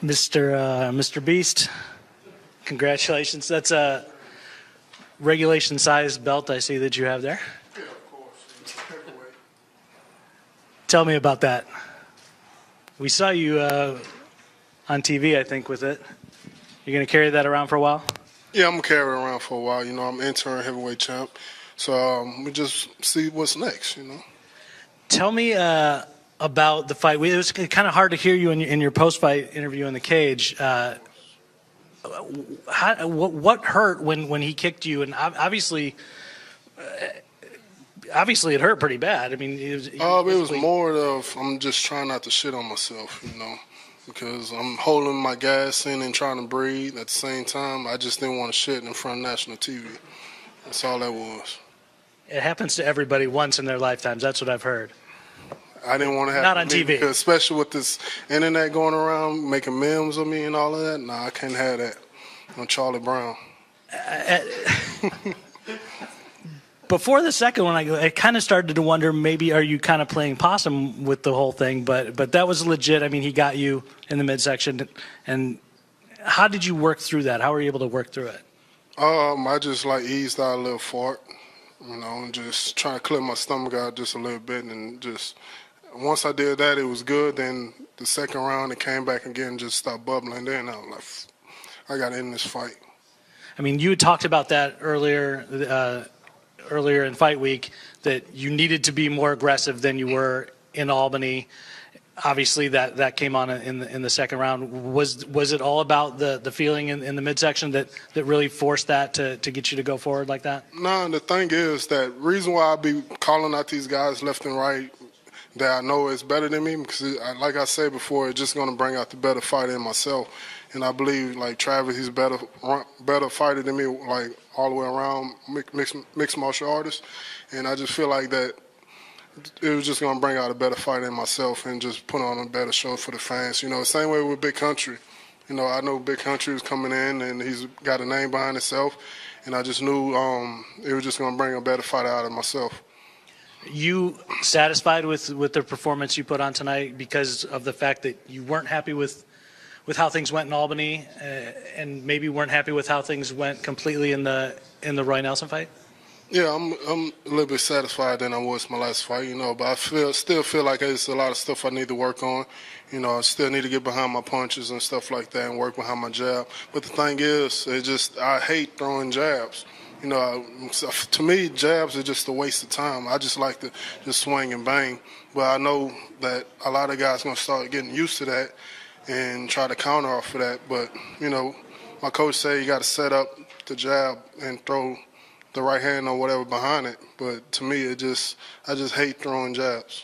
Mr. Beast, congratulations. That's a regulation-sized belt I see that you have there. Yeah, of course. Heavyweight. Tell me about that. We saw you on TV, I think, with it. You're going to carry that around for a while? Yeah, I'm going to carry it around for a while. You know, I'm interim heavyweight champ. So we just see what's next, you know. Tell me about the fight. It was kind of hard to hear you in your post-fight interview in the cage. What hurt when he kicked you? And obviously it hurt pretty bad. I mean, it was more of I'm just trying not to shit on myself, you know, because I'm holding my gas in and trying to breathe at the same time. I just didn't want to shit in front of national TV. That's all that was. It happens to everybody once in their lifetimes. That's what I've heard. I didn't want to have not on TV, because especially with this internet going around, making memes of me and all of that. Nah, I can't have that. I'm Charlie Brown. Before the second one, I kind of started to wonder, maybe are you kind of playing possum with the whole thing? But that was legit. I mean, he got you in the midsection. And how did you work through that? How were you able to work through it? I just eased out a little fart, you know, and just trying to clear my stomach out just a little bit, and just once I did that, it was good. Then the second round, it came back again and just stopped bubbling. Then I was like, I got to end this fight. I mean, you had talked about that earlier in fight week, that you needed to be more aggressive than you were in Albany. Obviously, that came on in the second round. Was it all about the feeling in the midsection that really forced that to get you to go forward like that? No, the thing is that reason why I be calling out these guys left and right that I know is better than me, because like I said before, it's just going to bring out the better fighter in myself. And I believe Travis, he's better fighter than me, all the way around, mixed martial artist. And I just feel like that it was just going to bring out a better fighter in myself and just put on a better show for the fans. You know, the same way with Big Country. You know, I know Big Country was coming in and he's got a name behind himself. And I just knew it was just going to bring a better fighter out of myself. You satisfied with the performance you put on tonight because of the fact that you weren't happy with how things went in Albany, and maybe weren't happy with how things went completely in the Roy Nelson fight? Yeah, I'm a little bit satisfied than I was my last fight, you know, but I still feel like there's a lot of stuff I need to work on. You know, I still need to get behind my punches and stuff like that and work behind my jab. But the thing is, I hate throwing jabs. You know, to me, jabs are just a waste of time. I just like to just swing and bang. But I know that a lot of guys are going to start getting used to that and try to counter off of that. But, you know, my coach said you got to set up the jab and throw the right hand or whatever behind it. But to me, I just hate throwing jabs.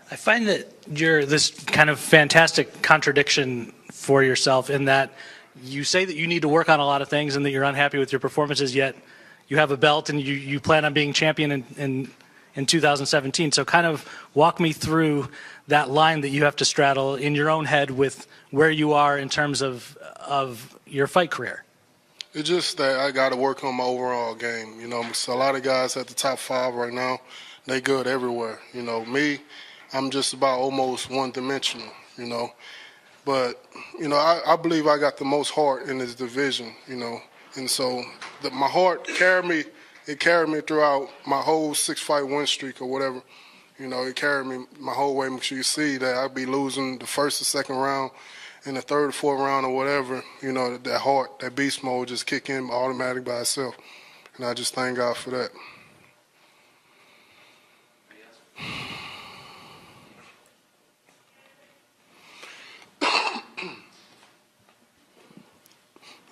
I find that you're this kind of fantastic contradiction for yourself in that you say that you need to work on a lot of things and that you're unhappy with your performances, yet you have a belt and you plan on being champion in 2017. So kind of walk me through that line that you have to straddle in your own head with where you are in terms of your fight career. It's just that I got to work on my overall game. You know, so a lot of guys at the top 5 right now, they good everywhere. You know, me, I'm just about almost one-dimensional, you know. But, you know, I believe I got the most heart in this division, you know. And so my heart carried me throughout my whole 6-fight win streak or whatever. You know, it carried me my whole way. Make sure you see that I'd be losing the first or second round, in the third or fourth round or whatever. You know, that heart, that beast mode just kick in automatic by itself. And I just thank God for that.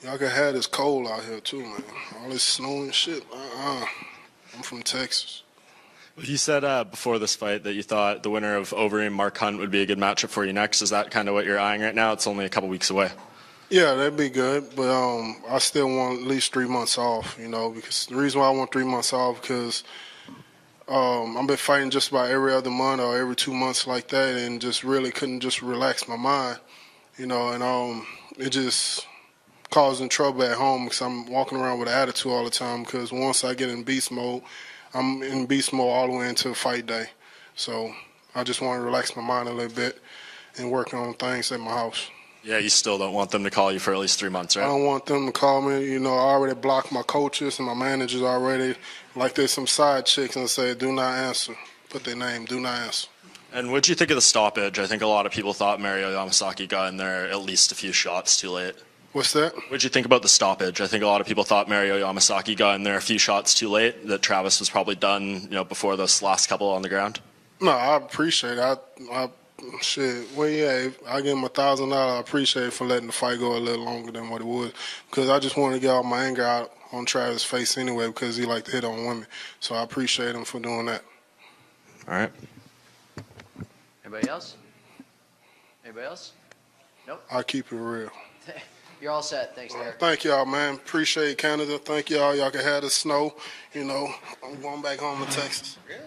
Y'all can have this cold out here too, man. All this snow and shit. I'm from Texas. You said before this fight that you thought the winner of Overeem and Mark Hunt would be a good matchup for you next. Is that kind of what you're eyeing right now? It's only a couple weeks away. Yeah, that'd be good, but I still want at least 3 months off, you know, because the reason why I want 3 months off because I've been fighting just about every other month or every 2 months like that, and just really couldn't just relax my mind, you know, and it just causing trouble at home because I'm walking around with an attitude all the time because once I get in beast mode, I'm in beast mode all the way into fight day. So I just want to relax my mind a little bit and work on things at my house. Yeah, you still don't want them to call you for at least 3 months, I right? don't want them to call me. You know, I already blocked my coaches and my managers already. Like there's some side chicks and say, do not answer. Put their name, do not answer. And what did you think of the stoppage? I think a lot of people thought Mario Yamasaki got in there at least a few shots too late. What's that? What did you think about the stoppage? I think a lot of people thought Mario Yamasaki got in there a few shots too late, that Travis was probably done, before those last couple on the ground. No, I appreciate it. Shit. Well, yeah, I give him $1,000. I appreciate it for letting the fight go a little longer than what it was, because I just wanted to get all my anger out on Travis' face anyway, because he liked to hit on women. So I appreciate him for doing that. All right. Anybody else? Anybody else? Nope. I keep it real. You're all set. Thanks, Derrick. Thank y'all, man. Appreciate Canada. Thank y'all. Y'all can have the snow. I'm going back home to Texas. Really?